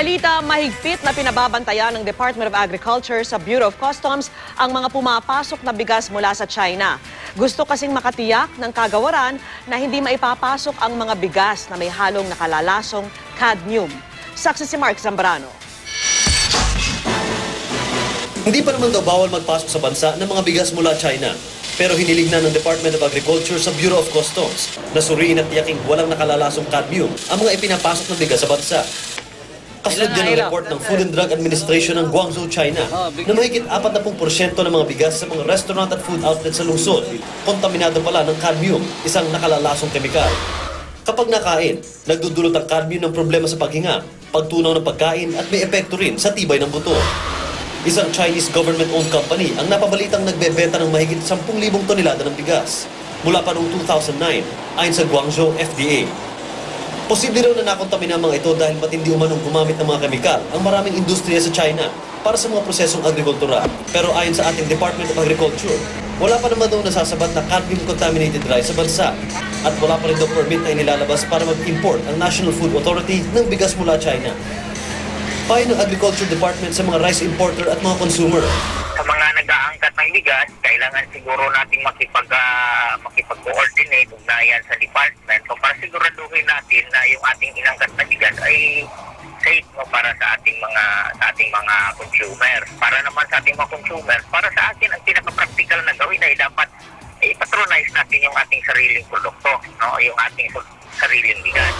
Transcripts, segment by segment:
balita, mahigpit na pinababantayan ng Department of Agriculture sa Bureau of Customs ang mga pumapasok na bigas mula sa China. Gusto kasing makatiyak ng kagawaran na hindi maipapasok ang mga bigas na may halong nakalalasong cadmium. Saksi si Mark Zambrano. Hindi pa naman daw bawal magpasok sa bansa ng mga bigas mula China. Pero hiniling na ng Department of Agriculture sa Bureau of Customs na suriin at tiyaking walang nakalalasong cadmium ang mga ipinapasok na bigas sa bansa. Kasunod din ang report ng Food and Drug Administration ng Guangzhou, China na mahigit 40% ng mga bigas sa mga restaurant at food outlets sa lungsod kontaminado pala ng cadmium, isang nakalalasong kemikal. Kapag nakain, nagdudulot ang cadmium ng problema sa paghinga, pagtunaw ng pagkain at may epekto rin sa tibay ng buto. Isang Chinese government-owned company ang napabalitang nagbebenta ng mahigit 10,000 tonelada ng bigas mula pa noong 2009 ayon sa Guangzhou FDA. Posible raw na nakontamina mga ito dahil matindi umanong gumamit ng mga kemikal ang maraming industriya sa China para sa mga prosesong agrikultura. Pero ayon sa ating Department of Agriculture, wala pa naman daw nasasabat na cadmium-contaminated rice sa bansa at wala pa rin daw permit na inilalabas para mag-import ang National Food Authority ng bigas mula China. Payo ng Agriculture Department sa mga rice importer at mga consumer. Sa mga nag-aangkat ng bigas, kailangan siguro nating makipag-coordinate ugnayan sa department so para siguraduhin natin na yung ating inangkat na bigas ay safe para sa ating mga consumer. Para naman sa ating mga consumer, para sa akin ang pinaka-practical na gawin ay dapat patronize natin yung ating sariling produkto, no? Yung ating sariling bigas.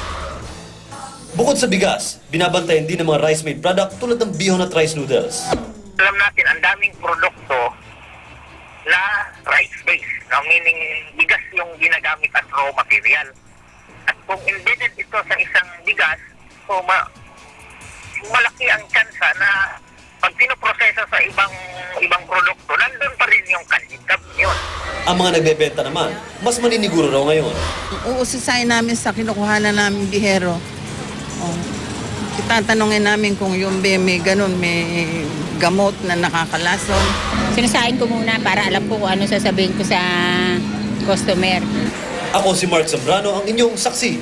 Bukod sa bigas, binabantayan din ng mga rice-made product tulad ng bihon at rice noodles. Alam natin, ang daming produkto na rice-based, no? Meaning bigas yung ginagamit as raw material. At kung embedded ito sa isang bigas, so malaki ang tsansa na pag pinoproseso sa ibang produkto, nandun pa rin yung cadmium. Ang mga nagbebenta naman, mas maniniguro raw ngayon. Uusisayin namin sa kinukuhanan namin bihero. Tatanungin namin kung yung may ganun, may gamot na nakakalason. Sinasahin ko muna para alam ko kung ano sasabihin ko sa customer. Ako si Mark Zambrano, ang inyong saksi